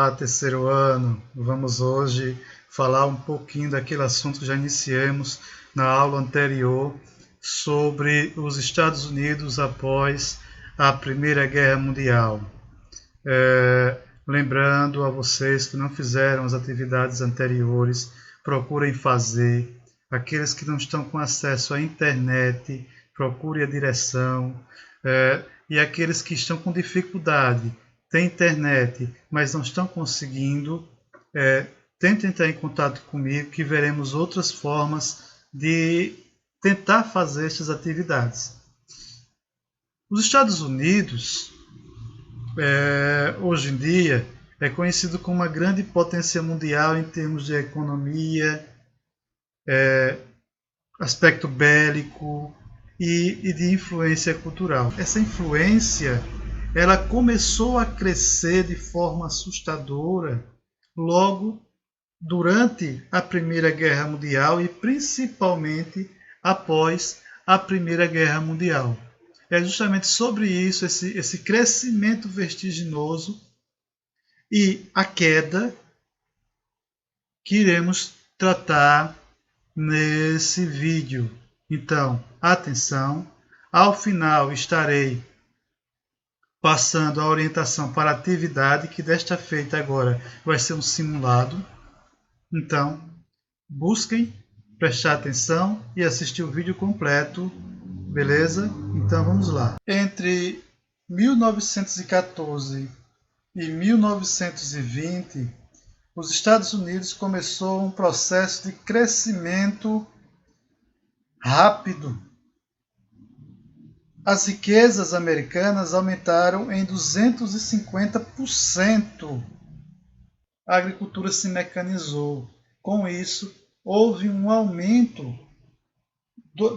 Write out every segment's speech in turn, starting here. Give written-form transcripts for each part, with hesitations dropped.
Olá, terceiro ano! Vamos hoje falar um pouquinho daquele assunto que já iniciamos na aula anterior sobre os Estados Unidos após a Primeira Guerra Mundial. Lembrando a vocês que não fizeram as atividades anteriores, procurem fazer. Aqueles que não estão com acesso à internet, procurem a direção. E aqueles que estão com dificuldade, têm internet, mas não estão conseguindo, tentem entrar em contato comigo que veremos outras formas de tentar fazer estas atividades. Os Estados Unidos, hoje em dia, é conhecido como uma grande potência mundial em termos de economia, aspecto bélico e de influência cultural. Essa influência ela começou a crescer de forma assustadora logo durante a Primeira Guerra Mundial e principalmente após a Primeira Guerra Mundial. É justamente sobre isso, esse crescimento vertiginoso e a queda que iremos tratar nesse vídeo. Então, atenção, ao final estarei passando a orientação para a atividade, que desta feita agora vai ser um simulado. Então, busquem prestar atenção e assistir o vídeo completo, beleza? Então vamos lá. Entre 1914 e 1920, os Estados Unidos começou um processo de crescimento rápido. As riquezas americanas aumentaram em 250%. A agricultura se mecanizou. Com isso, houve um aumento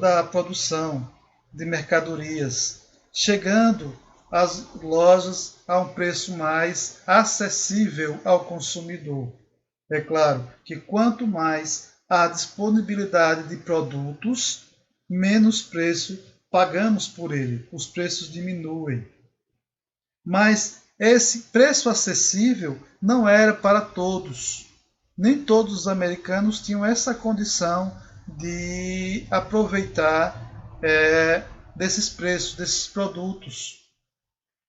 da produção de mercadorias, chegando às lojas a um preço mais acessível ao consumidor. É claro que quanto mais há disponibilidade de produtos, menos preço pagamos por ele, os preços diminuem. Mas esse preço acessível não era para todos. Nem todos os americanos tinham essa condição de aproveitar desses preços, desses produtos.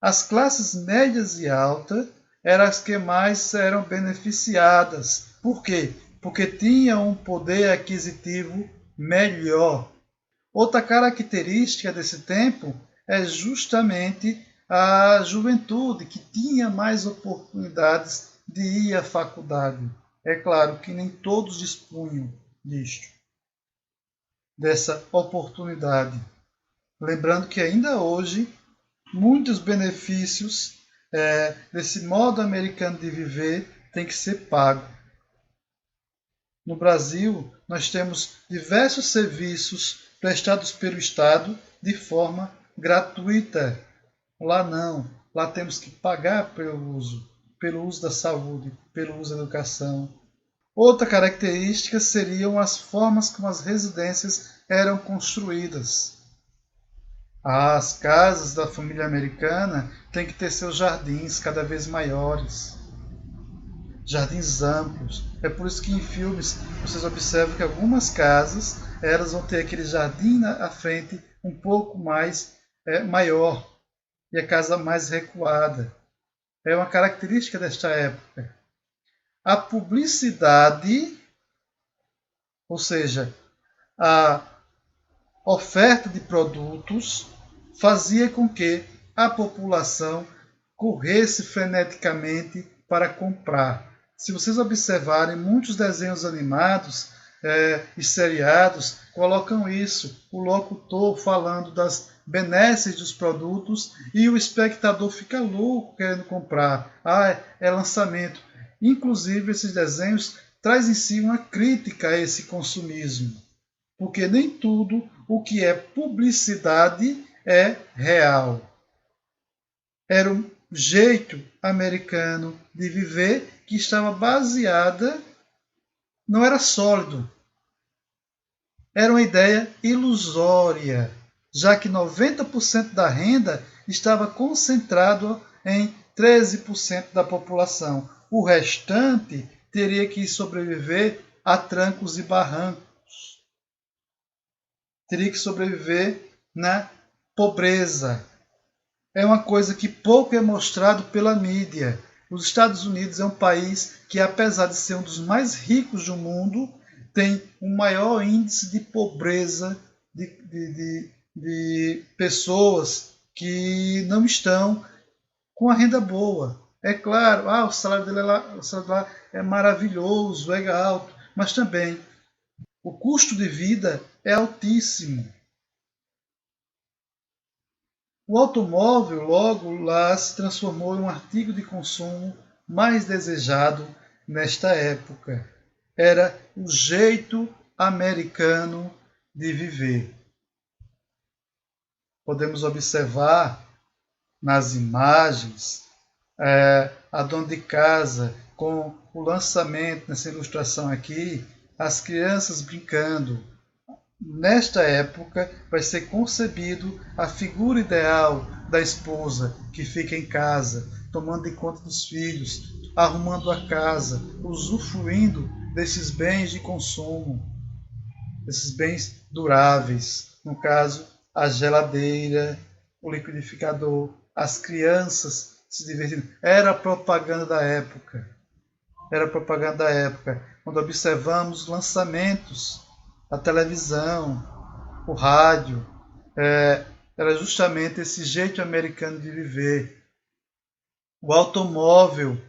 As classes médias e altas eram as que mais eram beneficiadas. Por quê? Porque tinham um poder aquisitivo melhor. Outra característica desse tempo é justamente a juventude, que tinha mais oportunidades de ir à faculdade. É claro que nem todos dispunham dessa oportunidade. Lembrando que ainda hoje, muitos benefícios desse modo americano de viver têm que ser pago. No Brasil, nós temos diversos serviços prestados pelo Estado de forma gratuita. Lá não. Lá temos que pagar pelo uso da saúde, pelo uso da educação. Outra característica seriam as formas como as residências eram construídas. As casas da família americana têm que ter seus jardins cada vez maiores. Jardins amplos. É por isso que em filmes vocês observam que algumas casas elas vão ter aquele jardim à frente um pouco mais maior e a casa mais recuada. É uma característica desta época. A publicidade, ou seja, a oferta de produtos, fazia com que a população corresse freneticamente para comprar. Se vocês observarem, muitos desenhos animados e seriados colocam isso, o locutor falando das benesses dos produtos e o espectador fica louco querendo comprar. É lançamento. Inclusive, esses desenhos trazem em si uma crítica a esse consumismo, porque nem tudo o que é publicidade é real. Era um jeito americano de viver que estava baseada, não era sólido. Era uma ideia ilusória, já que 90% da renda estava concentrado em 13% da população. O restante teria que sobreviver a trancos e barrancos. Teria que sobreviver na pobreza. É uma coisa que pouco é mostrado pela mídia. Os Estados Unidos é um país que, apesar de ser um dos mais ricos do mundo, tem um maior índice de pobreza de pessoas que não estão com a renda boa. É claro, o salário dele o salário lá é maravilhoso, é alto, mas também o custo de vida é altíssimo. O automóvel logo lá se transformou em um artigo de consumo mais desejado nesta época. Era o jeito americano de viver. Podemos observar nas imagens a dona de casa com o lançamento, nessa ilustração aqui, as crianças brincando. Nesta época vai ser concebido a figura ideal da esposa que fica em casa, tomando conta dos filhos, arrumando a casa, usufruindo desses bens de consumo, desses bens duráveis. No caso, a geladeira, o liquidificador, as crianças se divertindo. Era a propaganda da época. Era a propaganda da época. Quando observamos lançamentos, a televisão, o rádio, era justamente esse jeito americano de viver. O automóvel,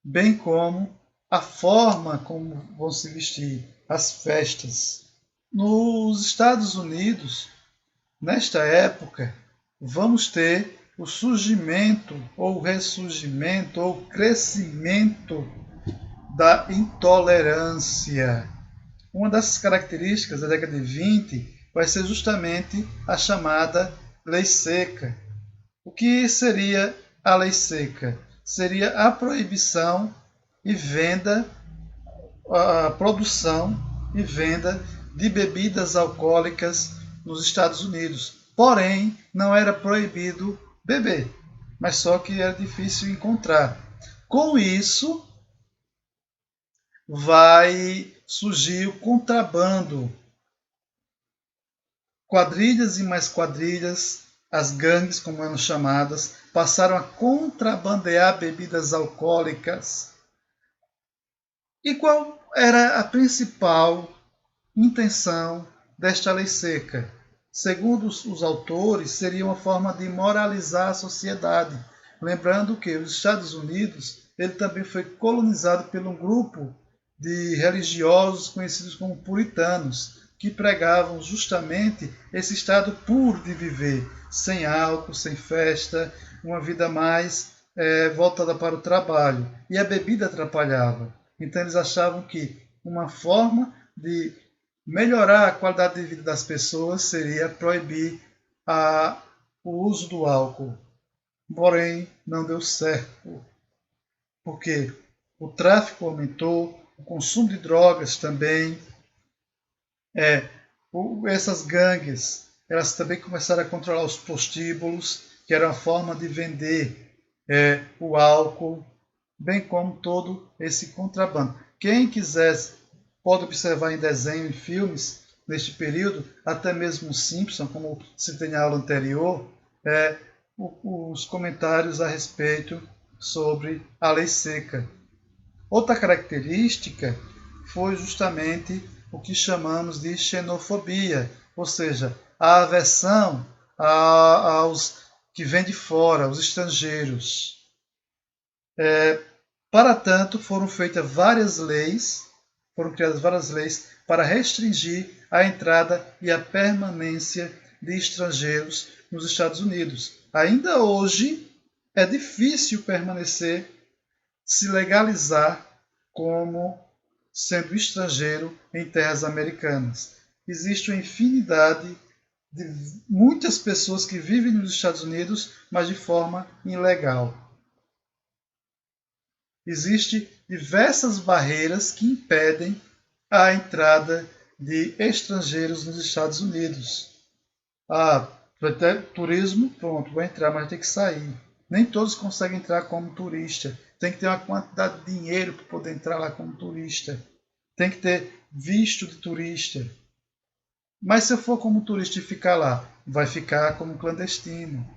bem como a forma como vão se vestir, as festas. Nos Estados Unidos, nesta época, vamos ter o surgimento, ou ressurgimento, ou crescimento da intolerância. Uma das características da década de 20 vai ser justamente a chamada lei seca. O que seria a lei seca? Seria a proibição e venda, a produção e venda de bebidas alcoólicas nos Estados Unidos. Porém, não era proibido beber, mas só que era difícil encontrar. Com isso, vai surgir o contrabando. Quadrilhas e mais quadrilhas, as gangues, como eram chamadas, passaram a contrabandear bebidas alcoólicas. E qual era a principal intenção desta lei seca? Segundo os autores, seria uma forma de moralizar a sociedade. Lembrando que os Estados Unidos ele também foi colonizado por um grupo de religiosos conhecidos como puritanos, que pregavam justamente esse estado puro de viver, sem álcool, sem festa, uma vida mais voltada para o trabalho. E a bebida atrapalhava. Então eles achavam que uma forma de melhorar a qualidade de vida das pessoas seria proibir o uso do álcool. Porém, não deu certo, porque o tráfico aumentou, o consumo de drogas também. Essas gangues, elas também começaram a controlar os prostíbulos, que era uma forma de vender o álcool, bem como todo esse contrabando. Quem quisesse pode observar em desenho e filmes, neste período, até mesmo os Simpsons, como citei na aula anterior, os comentários a respeito sobre a lei seca. Outra característica foi justamente o que chamamos de xenofobia, ou seja, a aversão aos que vêm de fora, os estrangeiros. Para tanto, foram criadas várias leis para restringir a entrada e a permanência de estrangeiros nos Estados Unidos. Ainda hoje é difícil permanecer, se legalizar como sendo estrangeiro em terras americanas. Existe uma infinidade de muitas pessoas que vivem nos Estados Unidos, mas de forma ilegal. Existem diversas barreiras que impedem a entrada de estrangeiros nos Estados Unidos. Vai ter turismo, pronto, vai entrar, mas tem que sair. Nem todos conseguem entrar como turista. tem que ter uma quantidade de dinheiro para poder entrar lá como turista, tem que ter visto de turista. Mas se eu for como turista e ficar lá, vai ficar como clandestino.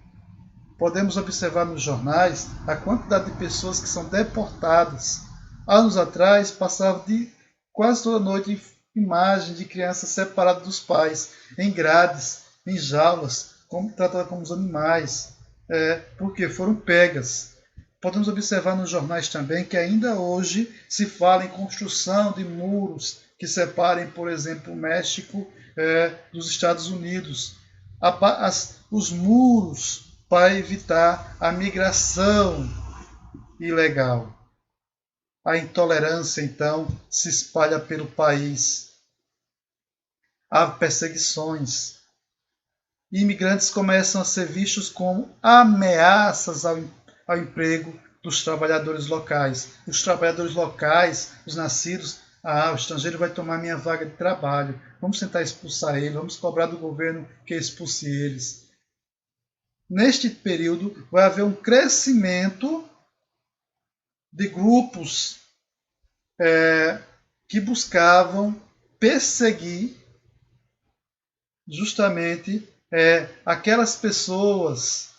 Podemos observar nos jornais a quantidade de pessoas que são deportadas. Anos atrás, passava de quase toda noite imagens de crianças separadas dos pais, em grades, em jaulas, tratadas como os animais, porque foram pegas. Podemos observar nos jornais também que ainda hoje se fala em construção de muros que separem, por exemplo, o México dos Estados Unidos. Os muros para evitar a migração ilegal. A intolerância, então, se espalha pelo país. Há perseguições. Imigrantes começam a ser vistos como ameaças ao emprego dos trabalhadores locais. Os trabalhadores locais, os nascidos, o estrangeiro vai tomar minha vaga de trabalho. Vamos tentar expulsar ele, vamos cobrar do governo que expulse eles. Neste período, vai haver um crescimento de grupos que buscavam perseguir justamente aquelas pessoas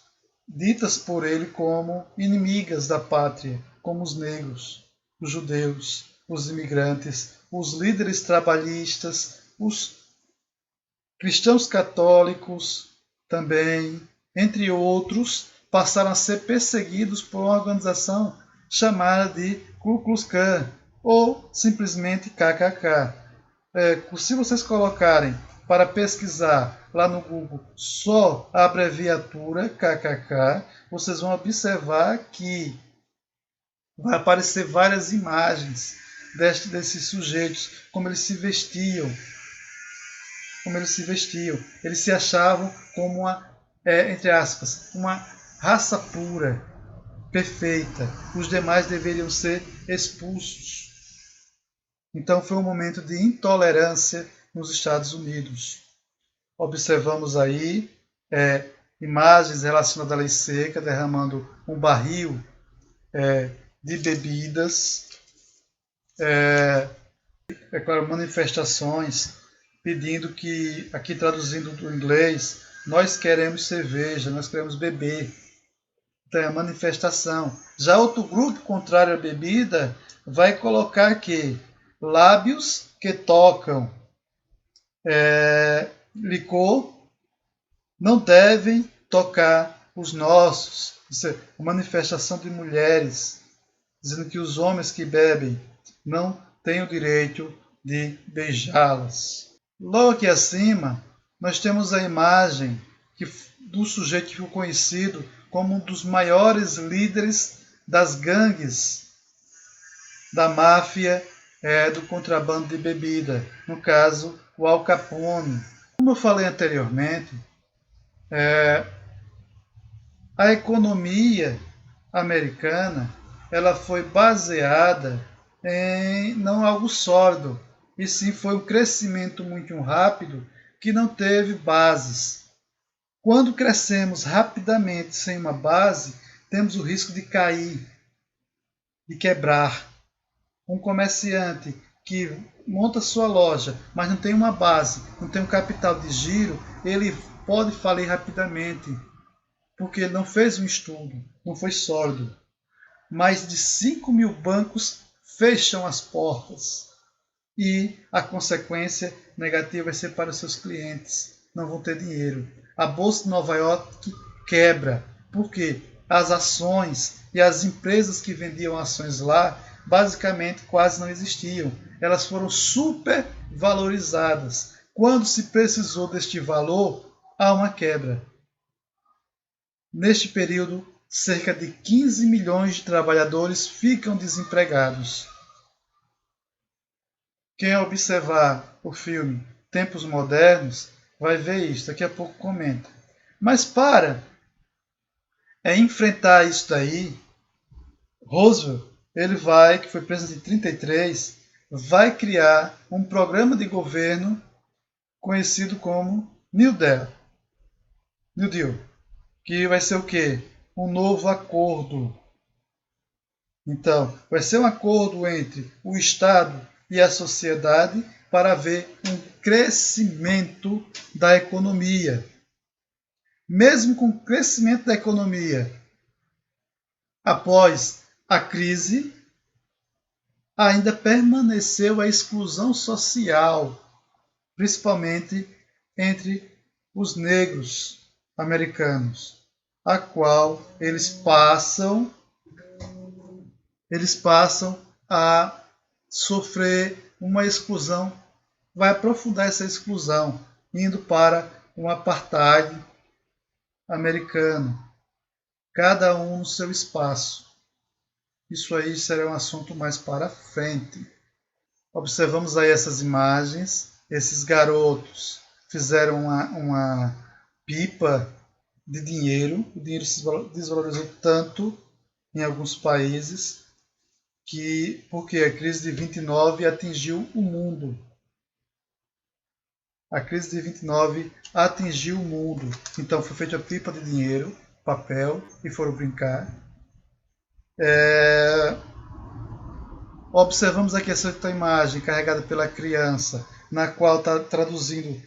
ditas por ele como inimigas da pátria, como os negros, os judeus, os imigrantes, os líderes trabalhistas, os cristãos católicos também, entre outros, passaram a ser perseguidos por uma organização chamada de Ku Klux Klan, ou simplesmente KKK. Se vocês colocarem para pesquisar lá no Google só a abreviatura KKK, vocês vão observar que vai aparecer várias imagens desses sujeitos, como eles se vestiam. Eles se achavam como entre aspas, uma raça pura, perfeita. Os demais deveriam ser expulsos. Então foi um momento de intolerância nos Estados Unidos. Observamos aí imagens relacionadas à lei seca, derramando um barril de bebidas, claro, manifestações pedindo que, aqui traduzindo do inglês, nós queremos cerveja, nós queremos beber. Então é a manifestação. Já outro grupo contrário à bebida vai colocar que lábios que tocam licor não devem tocar os nossos. Isso é uma manifestação de mulheres dizendo que os homens que bebem não têm o direito de beijá-las. Logo aqui acima, nós temos a imagem do sujeito que ficou conhecido como um dos maiores líderes das gangues da máfia do contrabando de bebida, no caso, o Al Capone. Como eu falei anteriormente, a economia americana ela foi baseada em não algo sólido, e sim foi um crescimento muito rápido que não teve bases. Quando crescemos rapidamente sem uma base, temos o risco de cair, de quebrar. Um comerciante que monta sua loja, mas não tem uma base, não tem um capital de giro, ele pode falir rapidamente, porque ele não fez um estudo, não foi sólido. Mais de 5 mil bancos fecham as portas e a consequência negativa vai ser para os seus clientes. Não vão ter dinheiro. A Bolsa de Nova York quebra, porque as ações e as empresas que vendiam ações lá basicamente quase não existiam. Elas foram super valorizadas. Quando se precisou deste valor, há uma quebra. Neste período, cerca de 15 milhões de trabalhadores ficam desempregados. Quem observar o filme Tempos Modernos vai ver isso, daqui a pouco comenta. Mas para enfrentar isso daí, Roosevelt, que foi presidente em 1933, vai criar um programa de governo conhecido como New Deal, que vai ser o quê? Um novo acordo. Então, vai ser um acordo entre o Estado e a sociedade para haver um crescimento da economia. Mesmo com o crescimento da economia após a crise, ainda permaneceu a exclusão social, principalmente entre os negros americanos, a qual eles passam a sofrer uma exclusão, vai aprofundar essa exclusão, indo para um apartheid americano, cada um no seu espaço. Isso aí será um assunto mais para frente. Observamos aí essas imagens, esses garotos fizeram uma pipa de dinheiro, o dinheiro se desvalorizou tanto em alguns países porque a crise de 29 atingiu o mundo. A crise de 29 atingiu o mundo. Então foi feita a pipa de dinheiro, papel, e foram brincar. Observamos aqui essa imagem carregada pela criança, na qual está traduzindo: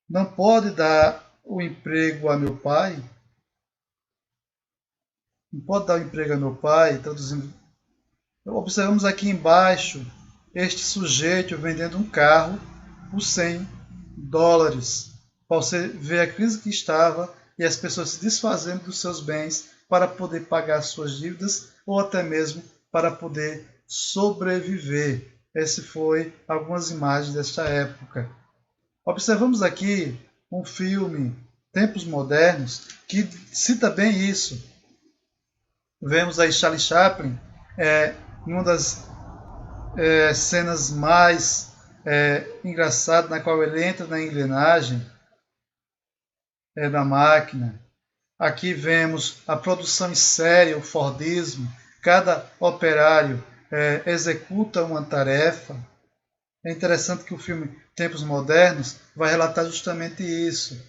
não pode dar o emprego a meu pai? Não pode dar o emprego a meu pai? Traduzindo. Observamos aqui embaixo este sujeito vendendo um carro por $100. Para você ver a crise que estava e as pessoas se desfazendo dos seus bens para poder pagar suas dívidas ou até mesmo para poder sobreviver. Esse foi algumas imagens desta época. Observamos aqui um filme, Tempos Modernos, que cita bem isso. Vemos aí Charlie Chaplin, uma das cenas mais engraçadas, na qual ele entra na engrenagem da máquina. Aqui vemos a produção em série, o Fordismo. Cada operário executa uma tarefa. É interessante que o filme Tempos Modernos vai relatar justamente isso.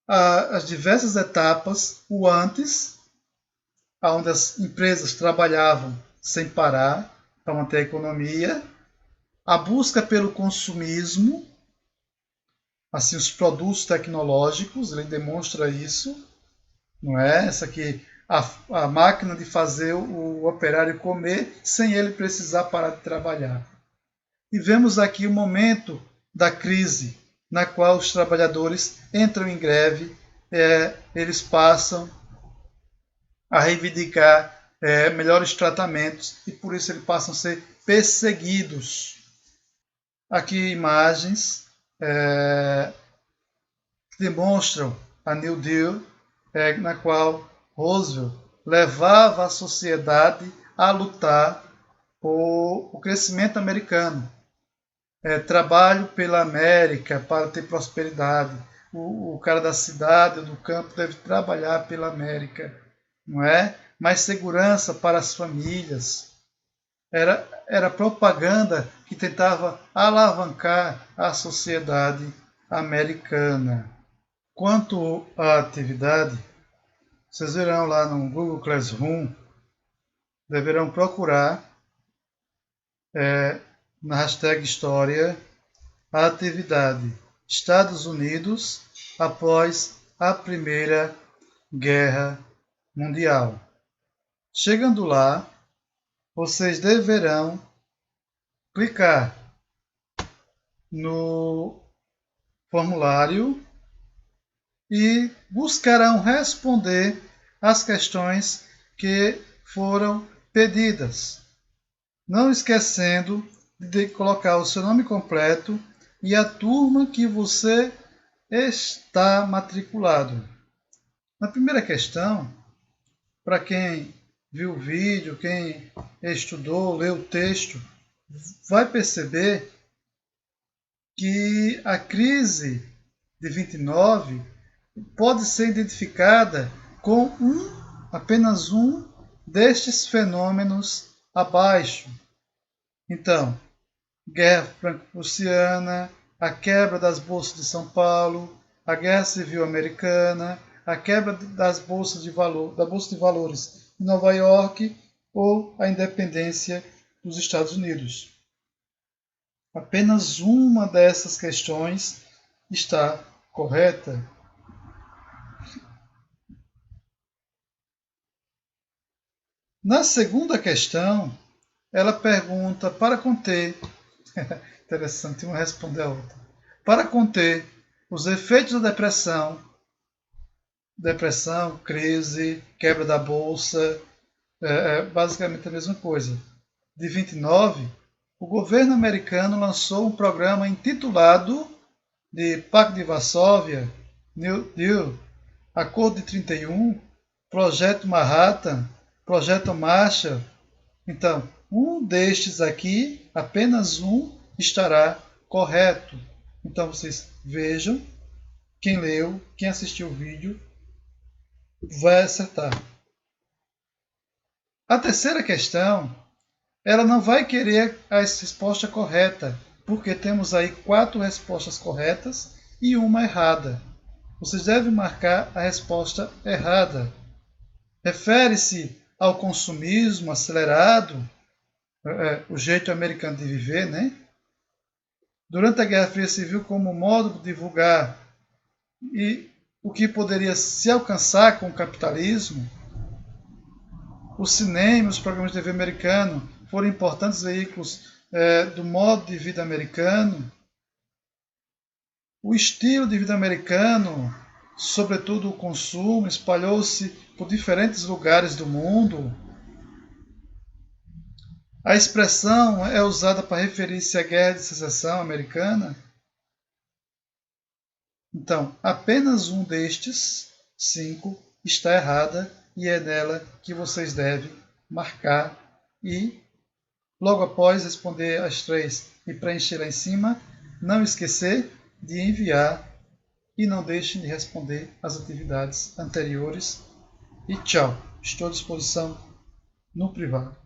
As diversas etapas, o antes, onde as empresas trabalhavam sem parar para manter a economia, a busca pelo consumismo, assim, os produtos tecnológicos, ele demonstra isso, não é? Essa aqui, a máquina de fazer o operário comer sem ele precisar parar de trabalhar. E vemos aqui o momento da crise, na qual os trabalhadores entram em greve, eles passam a reivindicar melhores tratamentos e por isso eles passam a ser perseguidos. Aqui imagens que demonstram a New Deal, na qual Roosevelt levava a sociedade a lutar por o crescimento americano. Trabalho pela América para ter prosperidade. O cara da cidade ou do campo deve trabalhar pela América, não é? Mais segurança para as famílias. Era propaganda que tentava alavancar a sociedade americana. Quanto à atividade, vocês verão lá no Google Classroom, deverão procurar na hashtag História a atividade Estados Unidos após a Primeira Guerra Mundial. Chegando lá, vocês deverão clicar no formulário e buscarão responder as questões que foram pedidas. Não esquecendo de colocar o seu nome completo e a turma que você está matriculado. Na primeira questão, para quem viu o vídeo, quem estudou, leu o texto, vai perceber que a crise de 29 pode ser identificada com apenas um destes fenômenos abaixo. Então, Guerra Franco-Prussiana, a quebra das bolsas de São Paulo, a Guerra Civil Americana, a quebra das bolsas de valor, da Bolsa de Valores de Nova York ou a independência dos Estados Unidos. Apenas uma dessas questões está correta. Na segunda questão, ela pergunta para conter, interessante, uma responde a outra, para conter os efeitos da depressão, crise, quebra da bolsa, basicamente a mesma coisa. De 29, o governo americano lançou um programa intitulado de Pacto de Varsóvia, New Deal, Acordo de 31, Projeto Manhattan, Projeto Marshall. Então, um destes aqui, apenas um, estará correto. Então, vocês vejam, quem leu, quem assistiu o vídeo, vai acertar. A terceira questão, ela não vai querer a resposta correta, porque temos aí 4 respostas corretas e uma errada. Vocês devem marcar a resposta errada. Refere-se ao consumismo acelerado, o jeito americano de viver, né? Durante a Guerra Fria se viu como modo de divulgar e o que poderia se alcançar com o capitalismo. O cinema, os programas de TV americano foram importantes veículos do modo de vida americano. O estilo de vida americano, sobretudo o consumo, espalhou-se por diferentes lugares do mundo. A expressão é usada para referir-se à Guerra de Secessão americana. Então, apenas um destes 5 está errada e é nela que vocês devem marcar e, logo após responder as 3 e preencher lá em cima, não esquecer de enviar e não deixem de responder as atividades anteriores. E tchau! Estou à disposição no privado.